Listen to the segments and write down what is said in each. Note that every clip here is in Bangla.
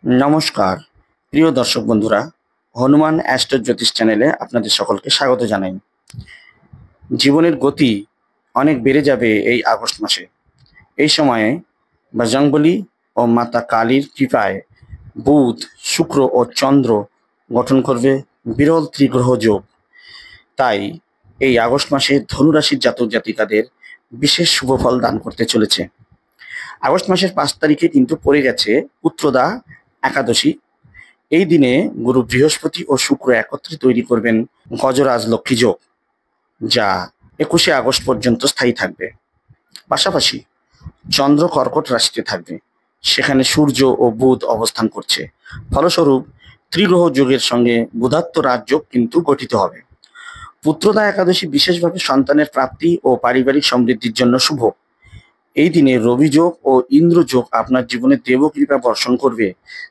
নমস্কার প্রিয় দর্শক বন্ধুরা, হনুমান অ্যাস্ট্রো জ্যোতিষ চ্যানেলে আপনাদের সকলকে স্বাগত জানাই। জীবনের গতি অনেক বেড়ে যাবে এই আগস্ট মাসে। এই সময়ে বজরংবলী ও মাতা কালীর কৃপায় বুধ, শুক্র ও চন্দ্র গঠন করবে বিরল ত্রিগ্রহ যোগ। তাই এই আগস্ট মাসে ধনুরাশির জাতক জাতিকাদের বিশেষ শুভ ফল দান করতে চলেছে। আগস্ট মাসের 5 তারিখে কিন্তু পড়ে গেছে পুত্রদা একাদশী। এই দিনে গুরু বৃহস্পতি ও শুক্র একত্রে তৈরি করবেন গজরাজ লক্ষ্মী যোগ, যা 21শে আগস্ট পর্যন্ত স্থায়ী থাকবে। পাশাপাশি চন্দ্র কর্কট রাশিতে থাকবে, সেখানে সূর্য ও বুধ অবস্থান করছে। ফলস্বরূপ ত্রিগ্রহ যোগের সঙ্গে বুধাত্ম রাজযোগ কিন্তু গঠিত হবে। পুত্রদা একাদশী বিশেষভাবে সন্তানের প্রাপ্তি ও পারিবারিক সমৃদ্ধির জন্য শুভ। এই দিনে রবি যোগ ও ইন্দ্র যোগ আপনার জীবনে দেবকৃপা বর্ষণ করবে।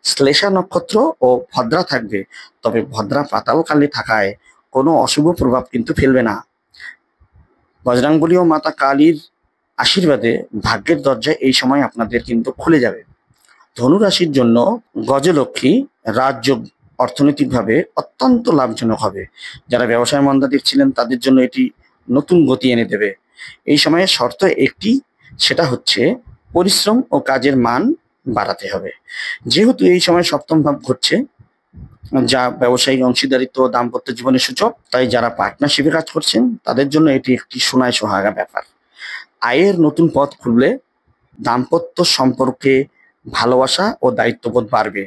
শ্লেষা নক্ষত্র ও ভদ্রা থাকবে, তবে ভদ্রা পাতালকালে থাকায় কোনো অশুভ প্রভাব কিন্তু ফেলবে না। বজরংবলী ও মাতা কালীর আশীর্বাদে ভাগ্যের দরজা এই সময় আপনাদের কিন্তু খুলে যাবে। ধনু রাশির জন্য গজলক্ষ্মী রাজযোগ অর্থনৈতিকভাবে অত্যন্ত লাভজনক হবে। যারা ব্যবসায় মন্দা দেখছিলেন তাদের জন্য এটি নতুন গতি এনে দেবে। এই সময়ে শর্ত একটি, সেটা হচ্ছে পরিশ্রম ও কাজের মান বাড়াতে হবে। যেহেতু এই সময় সপ্তম ভাব ঘটছে, যা ব্যবসায়িক অংশীদারিত্ব ও দাম্পত্য জীবনের সূচক, তাই যারা পার্টনারশিপে কাজ করছেন তাদের জন্য এটি একটি সোনায় সোহাগা ব্যাপার। আয়ের নতুন পথ খুললে দাম্পত্য সম্পর্কে ভালোবাসা ও দায়িত্ববোধ বাড়বে।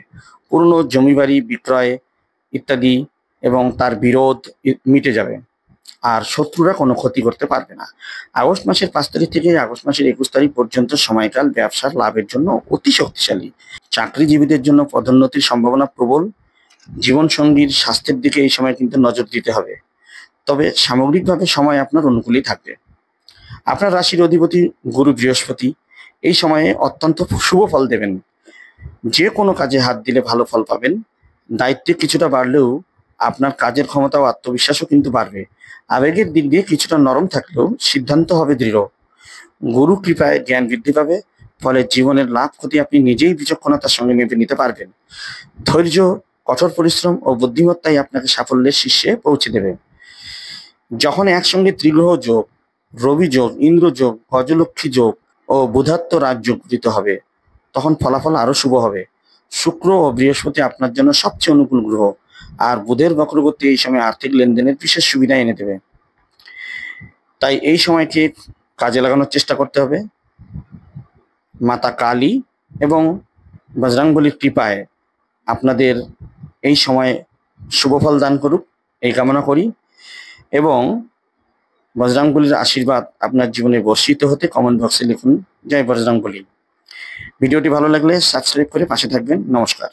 পুরনো জমি বাড়ি বিক্রয় ইত্যাদি এবং তার বিরোধ মিটে যাবে, আর শত্রুরা কোনো ক্ষতি করতে পারবে না। আগস্ট মাসের 5 তারিখ থেকে আগস্ট মাসের 21 তারিখ পর্যন্ত সময়কাল ব্যবসার লাভের জন্য অতি শক্তিশালী। চাকরিজীবীদের জন্য পদোন্নতির সম্ভাবনা প্রবল। জীবনসঙ্গীর স্বাস্থ্যের দিকে এই সময় কিন্তু নজর দিতে হবে, তবে সামগ্রিকভাবে সময় আপনার অনুকূলেই থাকবে। আপনার রাশির অধিপতি গুরু বৃহস্পতি এই সময়ে অত্যন্ত শুভ ফল দেবেন। যে কোনো কাজে হাত দিলে ভালো ফল পাবেন। দায়িত্বে কিছুটা বাড়লেও আপনার কাজের ক্ষমতা ও আত্মবিশ্বাসও কিন্তু বাড়বে। আবেগের দিক দিয়ে কিছুটা নরম থাকলেও সিদ্ধান্ত হবে দৃঢ়। গুরু কৃপায় জ্ঞান বৃদ্ধি পাবে, ফলে জীবনের লাভ ক্ষতি আপনি নিজেই বিচক্ষণতার সঙ্গে মেপে নিতে পারবেন। ধৈর্য, কঠোর পরিশ্রম ও বুদ্ধিমত্তাই আপনাকে সাফল্যের শীর্ষে পৌঁছে দেবে। যখন একসঙ্গে ত্রিগ্রহ যোগ, রবি যোগ, ইন্দ্র যোগ, গজলক্ষ্মী যোগ ও বুধাত্ম রাজযোগ গঠিত হবে, তখন ফলাফল আরো শুভ হবে। শুক্র ও বৃহস্পতি আপনার জন্য সবচেয়ে অনুকূল গ্রহ, আর বুধের বক্রগতি এই সময় আর্থিক লেনদেনের বিশেষ সুবিধা এনে দেবে। তাই এই সময়কে কাজে লাগানোর চেষ্টা করতে হবে। মাতা কালী এবং বজরংবলীর কৃপায় আপনাদের এই সময় শুভফল দান করুক, এই কামনা করি। এবং বজরংবলীর আশীর্বাদ আপনার জীবনে বর্ষিত হতে কমেন্ট বক্সে লিখুন জয় বজরংবলী। ভিডিওটি ভালো লাগলে সাবস্ক্রাইব করে পাশে থাকবেন। নমস্কার।